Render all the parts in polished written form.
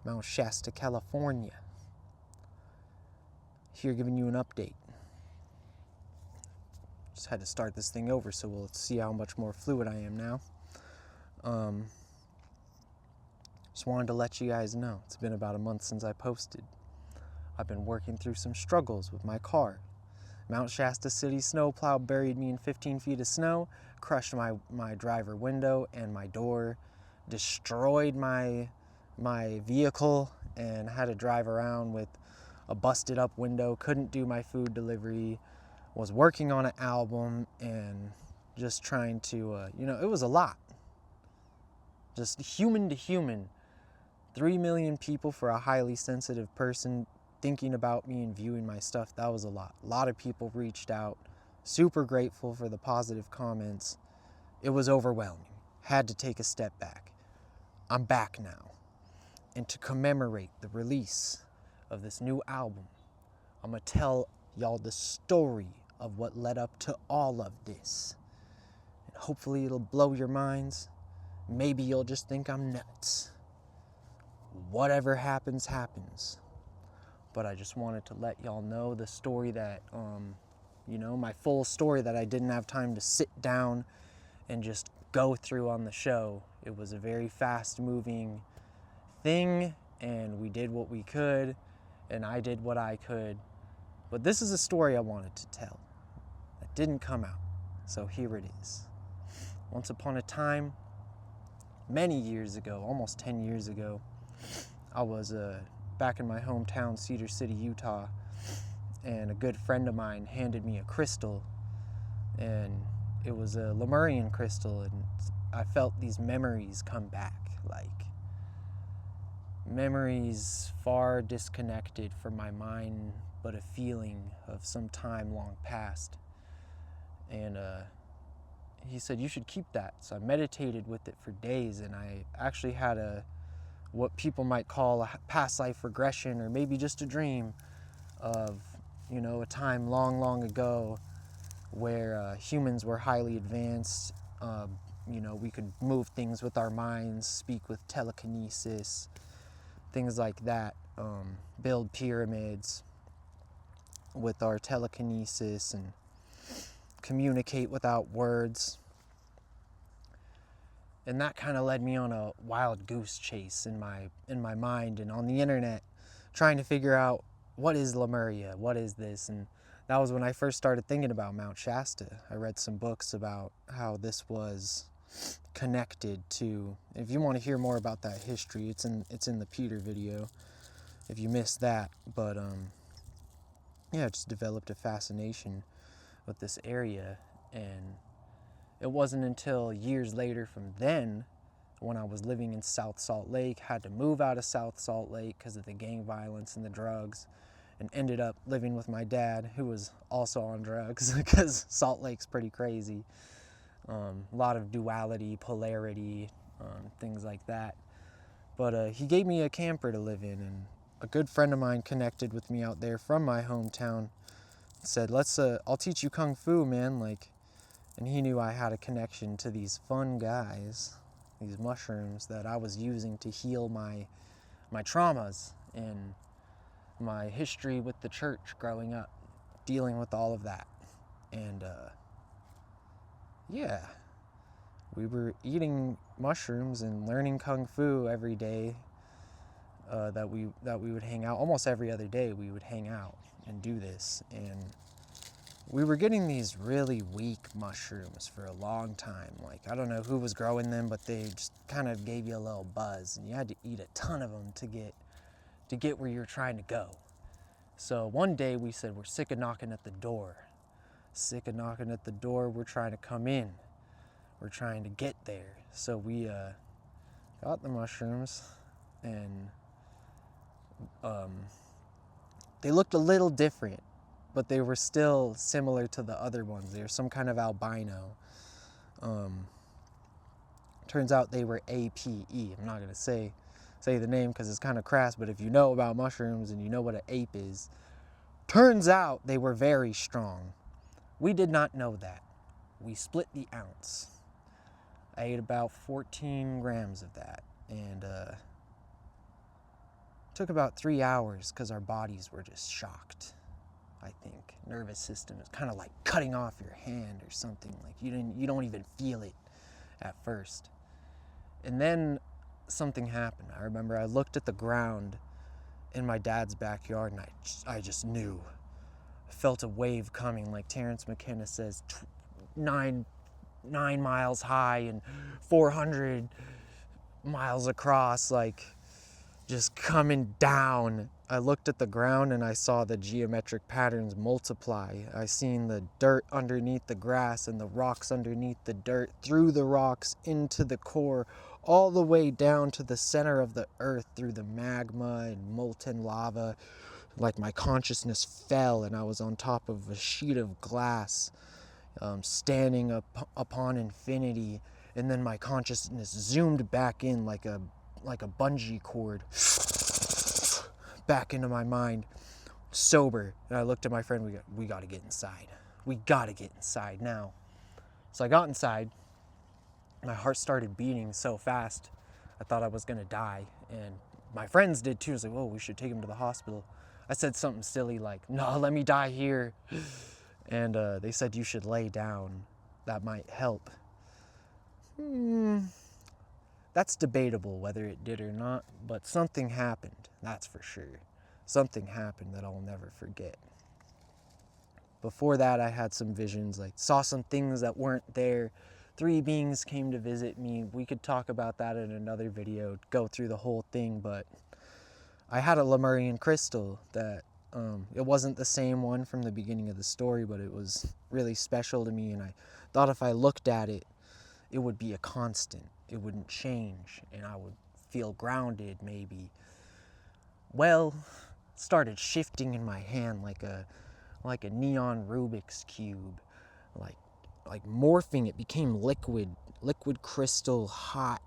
Mount Shasta, California. Here giving you an update. Just had to start this thing over, so we'll see how much more fluid I am now. Just wanted to let you guys know, it's been about a month since I posted. I've been working through some struggles with my car. Mount Shasta City snowplow buried me in 15 feet of snow, crushed my driver window and my door, destroyed my vehicle, and had to drive around with a busted up window, couldn't do my food delivery, was working on an album, and just trying to, it was a lot. Just human to human. 3 million people for a highly sensitive person thinking about me and viewing my stuff, that was a lot. A lot of people reached out. Super grateful for the positive comments. It was overwhelming. Had to take a step back. I'm back now. And to commemorate the release of this new album, I'm gonna tell y'all the story of what led up to all of this. And hopefully it'll blow your minds. Maybe you'll just think I'm nuts. Whatever happens, happens. But I just wanted to let y'all know the story that, my full story that I didn't have time to sit down and just go through on the show. It was a very fast moving thing, and we did what we could, and I did what I could. But this is a story I wanted to tell that didn't come out. So here it is. Once upon a time, many years ago, almost 10 years ago, I was back in my hometown, Cedar City, Utah, and a good friend of mine handed me a crystal, and it was a Lemurian crystal, and I felt these memories come back, like memories far disconnected from my mind, but a feeling of some time long past. And he said, you should keep that. So I meditated with it for days, and I actually had what people might call a past life regression, or maybe just a dream of, a time long, long ago where humans were highly advanced. We could move things with our minds, speak with telekinesis, things like that, build pyramids with our telekinesis and communicate without words. And that kind of led me on a wild goose chase in my mind and on the internet, trying to figure out, what is Lemuria? What is this? And that was when I first started thinking about Mount Shasta. I read some books about how this was connected to, if you want to hear more about that history, it's in the Peter video, if you missed that. But I just developed a fascination with this area, and it wasn't until years later from then, when I was living in South Salt Lake, had to move out of South Salt Lake because of the gang violence and the drugs, and ended up living with my dad, who was also on drugs, because Salt Lake's pretty crazy. A lot of duality, polarity, things like that. But he gave me a camper to live in, and a good friend of mine connected with me out there from my hometown, said, I'll teach you Kung Fu, man, and he knew I had a connection to these fun guys, these mushrooms that I was using to heal my traumas and my history with the church growing up, dealing with all of that. And we were eating mushrooms and learning Kung Fu every day that we would hang out. Almost every other day we would hang out and do this. And we were getting these really weak mushrooms for a long time. Like, I don't know who was growing them, but they just kind of gave you a little buzz, and you had to eat a ton of them to get where you're trying to go. So one day we said, we're sick of knocking at the door. Sick of knocking at the door, we're trying to come in. We're trying to get there. So we got the mushrooms, and they looked a little different, but they were still similar to the other ones. They were some kind of albino. Turns out they were APE. I'm not gonna say the name because it's kind of crass, but if you know about mushrooms and you know what an ape is, turns out they were very strong. We did not know that. We split the ounce. I ate about 14 grams of that, and Took about 3 hours because our bodies were just shocked. I think nervous system is kind of like cutting off your hand or something. Like you don't even feel it at first. And then something happened. I remember I looked at the ground in my dad's backyard and I just knew. I felt a wave coming, like Terrence McKenna says, 9 miles high and 400 miles across, like just coming down. I looked at the ground and I saw the geometric patterns multiply. I seen the dirt underneath the grass and the rocks underneath the dirt, through the rocks into the core, all the way down to the center of the earth, through the magma and molten lava. Like my consciousness fell and I was on top of a sheet of glass, standing upon infinity. And then my consciousness zoomed back in like a bungee cord, back into my mind, sober. And I looked at my friend, we got to get inside. We got to get inside now. So I got inside. My heart started beating so fast, I thought I was going to die. And my friends did too. I was like, whoa, we should take him to the hospital. I said something silly like, no, let me die here. And they said, you should lay down. That might help. That's debatable whether it did or not, but something happened, that's for sure. Something happened that I'll never forget. Before that, I had some visions, like saw some things that weren't there. 3 beings came to visit me. We could talk about that in another video, go through the whole thing, but I had a Lemurian crystal that, it wasn't the same one from the beginning of the story, but it was really special to me, and I thought if I looked at it, it would be a constant. It wouldn't change, and I would feel grounded, maybe. Well, it started shifting in my hand like a neon Rubik's Cube, like morphing. It became liquid crystal, hot,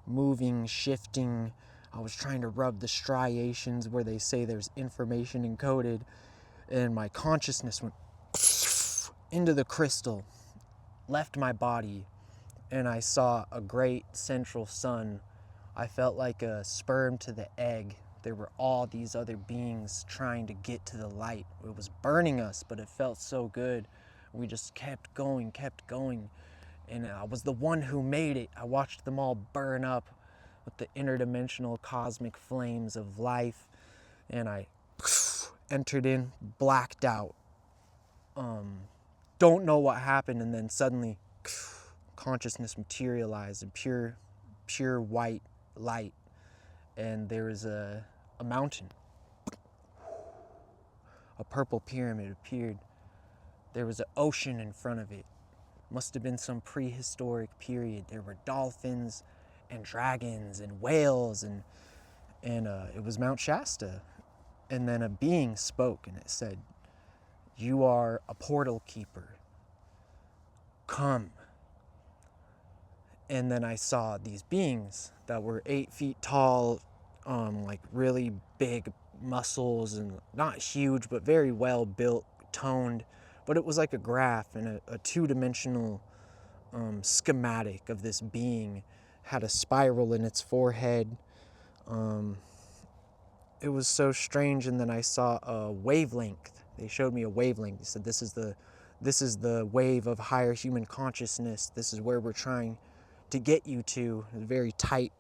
moving, shifting. I was trying to rub the striations where they say there's information encoded, and my consciousness went into the crystal, left my body, and I saw a great central sun. I felt like a sperm to the egg. There were all these other beings trying to get to the light. It was burning us, but it felt so good. We just kept going, and I was the one who made it. I watched them all burn up with the interdimensional cosmic flames of life, and I entered in, blacked out. Don't know what happened, and then suddenly consciousness materialized in pure white light, and there was a mountain. A purple pyramid appeared. There was an ocean in front of it. Must have been some prehistoric period. There were dolphins and dragons and whales, and it was Mount Shasta. And then a being spoke, and it said, "You are a portal keeper. Come." And then I saw these beings that were 8 feet tall, like really big muscles, and not huge, but very well built, toned. But it was like a graph, and a 2-dimensional schematic of this being had a spiral in its forehead. It was so strange. And then I saw a wavelength. They showed me a wavelength. They said, this is the wave of higher human consciousness. This is where we're trying to get you to. A very tight,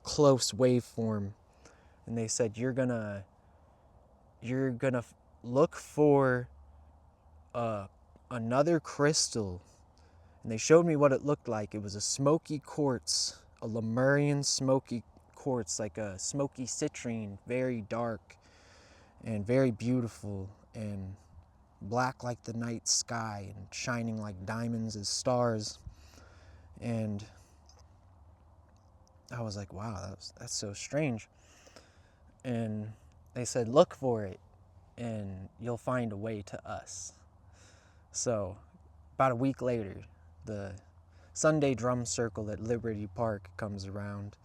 close waveform. And they said, you're gonna look for another crystal. And they showed me what it looked like. It was a smoky quartz, a Lemurian smoky quartz, like a smoky citrine, very dark and very beautiful, and black like the night sky, and shining like diamonds as stars. And I was like, wow, that's so strange. And they said, look for it, and you'll find a way to us. So about a week later, the Sunday drum circle at Liberty Park comes around,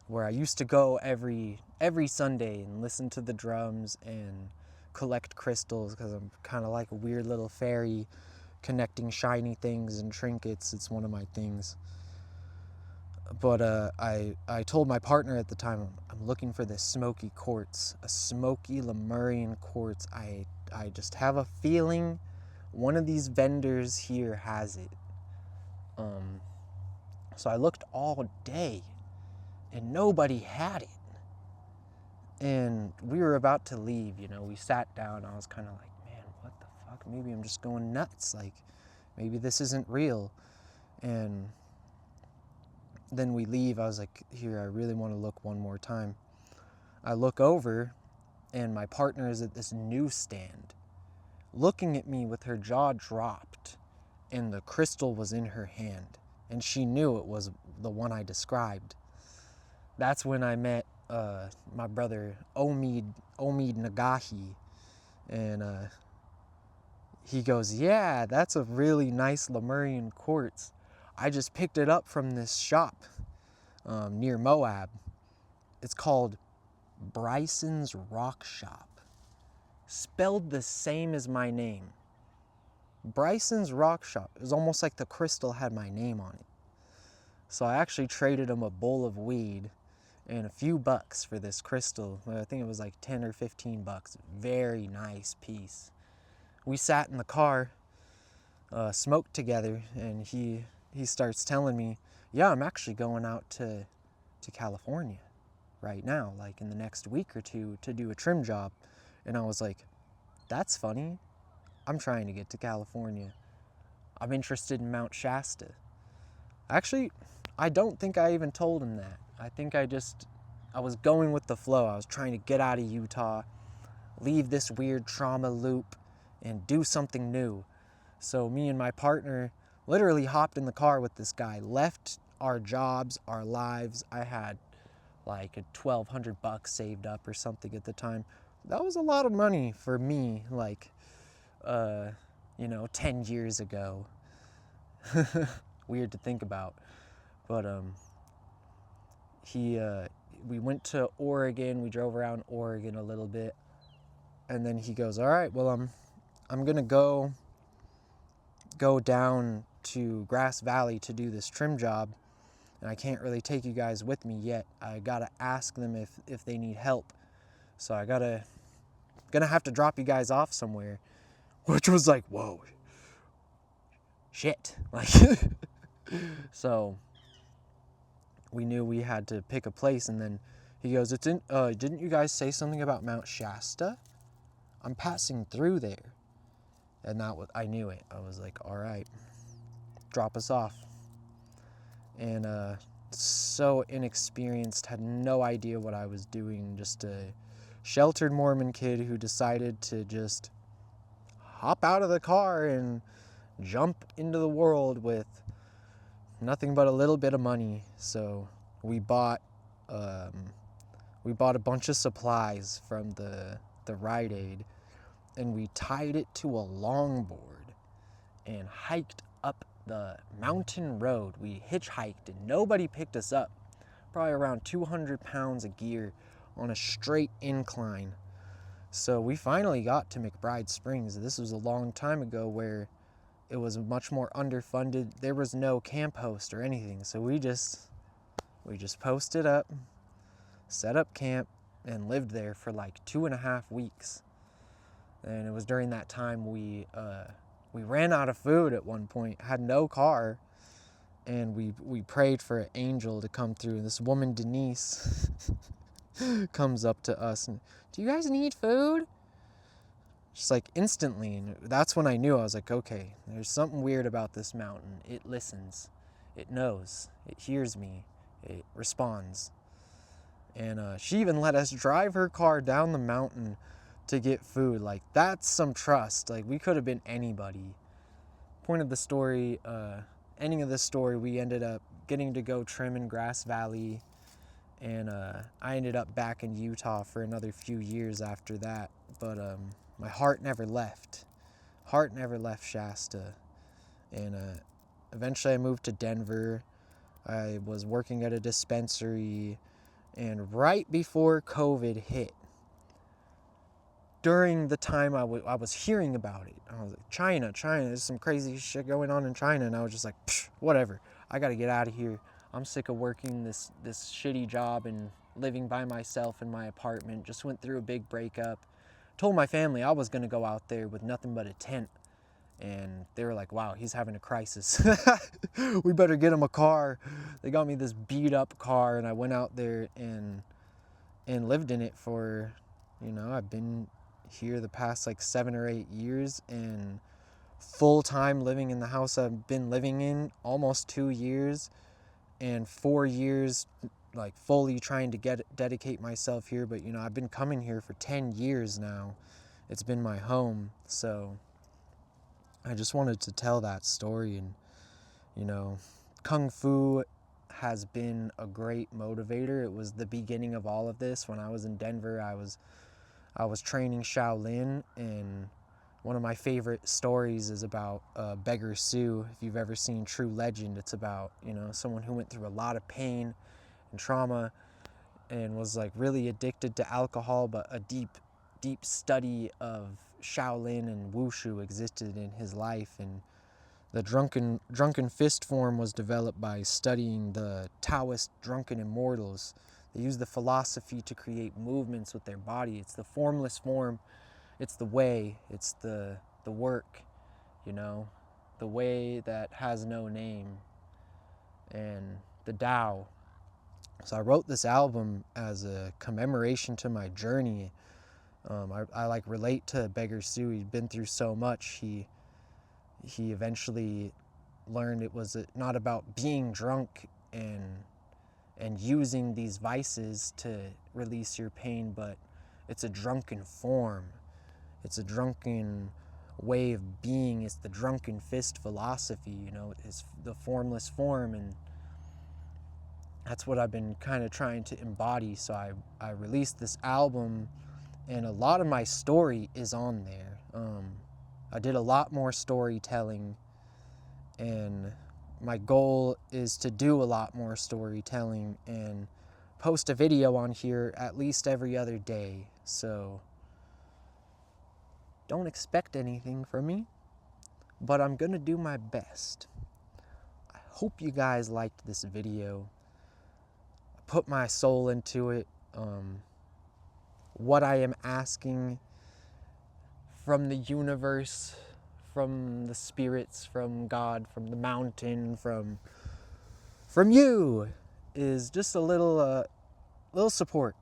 where I used to go every Sunday and listen to the drums and collect crystals, because I'm kind of like a weird little fairy collecting shiny things and trinkets. It's one of my things. But I told my partner at the time, I'm looking for this smoky quartz, a smoky Lemurian quartz. I just have a feeling one of these vendors here has it. So I looked all day and nobody had it. And we were about to leave, we sat down. I was kind of like, man, what the fuck? Maybe I'm just going nuts. Like, maybe this isn't real. And then we leave. I was like, here, I really want to look one more time. I look over and my partner is at this newsstand looking at me with her jaw dropped, and the crystal was in her hand, and she knew it was the one I described. That's when I met my brother Omid Nagahi, and he goes, yeah, that's a really nice Lemurian quartz. I just picked it up from this shop near Moab. It's called Bryson's Rock Shop, spelled the same as my name. Bryson's Rock Shop. It was almost like the crystal had my name on it. So I actually traded him a bowl of weed and a few bucks for this crystal. I think it was like 10 or 15 bucks. Very nice piece. We sat in the car, smoked together, and he starts telling me, yeah, I'm actually going out to California right now, like in the next week or two, to do a trim job. And I was like, that's funny. I'm trying to get to California. I'm interested in Mount Shasta. Actually, I don't think I even told him that. I think I was going with the flow. I was trying to get out of Utah, leave this weird trauma loop, and do something new. So me and my partner literally hopped in the car with this guy, left our jobs, our lives. I had like $1,200 saved up or something at the time. That was a lot of money for me, like, 10 years ago. Weird to think about. But we went to Oregon. We drove around Oregon a little bit, and then he goes, all right, well, I'm gonna go down to Grass Valley to do this trim job, and I can't really take you guys with me yet. I gotta ask them if they need help. So I gonna have to drop you guys off somewhere, which was like, whoa, shit. Like, so we knew we had to pick a place, and then he goes, it's in, didn't you guys say something about Mount Shasta? I'm passing through there. And I knew it. I was like, all right, drop us off. And so inexperienced, had no idea what I was doing, just a sheltered Mormon kid who decided to just hop out of the car and jump into the world with nothing but a little bit of money. So we bought a bunch of supplies from the Rite Aid, and we tied it to a longboard and hiked up the mountain road. We hitchhiked and nobody picked us up. Probably around 200 pounds of gear on a straight incline. So we finally got to McBride Springs. This was a long time ago where it was much more underfunded. There was no camp host or anything. So we just posted up, set up camp, and lived there for like 2.5 weeks. And it was during that time we ran out of food at one point, had no car, and we prayed for an angel to come through. This woman, Denise, comes up to us and, do you guys need food? Just like instantly. And that's when I knew. I was like, okay, there's something weird about this mountain. It listens. It knows. It hears me. It responds. And she even let us drive her car down the mountain to get food. Like, that's some trust. Like, we could have been anybody. Point of the story, ending of this story, we ended up getting to go trim in Grass Valley, and I ended up back in Utah for another few years after that. But my heart never left. Heart never left Shasta. And eventually I moved to Denver. I was working at a dispensary, and right before COVID hit, during the time I was hearing about it, I was like, China, there's some crazy shit going on in China, and I was just like, whatever, I gotta get out of here. I'm sick of working this shitty job and living by myself in my apartment. Just went through a big breakup. Told my family I was gonna go out there with nothing but a tent. And they were like, wow, he's having a crisis. We better get him a car. They got me this beat up car, and I went out there and lived in it for, I've been here the past like 7 or 8 years, and full time living in the house I've been living in almost 2 years, and 4 years like fully trying to dedicate myself here. But I've been coming here for 10 years now. It's been my home. So I just wanted to tell that story. And Kung Fu has been a great motivator. It was the beginning of all of this. When I was in Denver, I was training Shaolin, and one of my favorite stories is about Beggar Sue. If you've ever seen True Legend, it's about someone who went through a lot of pain and trauma and was like really addicted to alcohol, but a deep study of Shaolin and Wushu existed in his life. And the drunken fist form was developed by studying the Taoist drunken immortals. They use the philosophy to create movements with their body. It's the formless form. It's the way. It's the work, the way that has no name, and the Tao. So I wrote this album as a commemoration to my journey. I like relate to Beggar Sue. He'd been through so much. He eventually learned it was not about being drunk and using these vices to release your pain, but it's a drunken form. It's a drunken way of being. It's the drunken fist philosophy, it's the formless form, and that's what I've been kind of trying to embody. So I released this album, and a lot of my story is on there. I did a lot more storytelling, and my goal is to do a lot more storytelling and post a video on here at least every other day. So don't expect anything from me, but I'm gonna do my best. I hope you guys liked this video. I put my soul into it. What I am asking from the universe, from the spirits, from God, from the mountain, from you, is just a little support.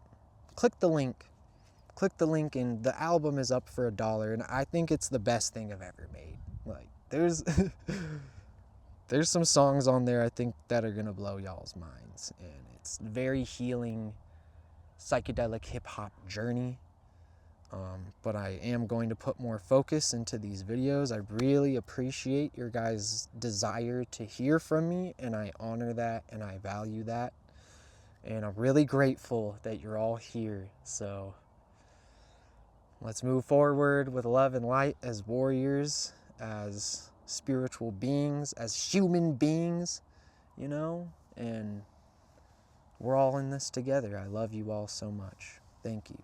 Click the link, and the album is up for $1, and I think it's the best thing I've ever made. Like, there's there's some songs on there I think that are gonna blow y'all's minds, and it's very healing, psychedelic hip-hop journey. But I am going to put more focus into these videos. I really appreciate your guys' desire to hear from me, and I honor that and I value that. And I'm really grateful that you're all here. So let's move forward with love and light as warriors, as spiritual beings, as human beings, and we're all in this together. I love you all so much. Thank you.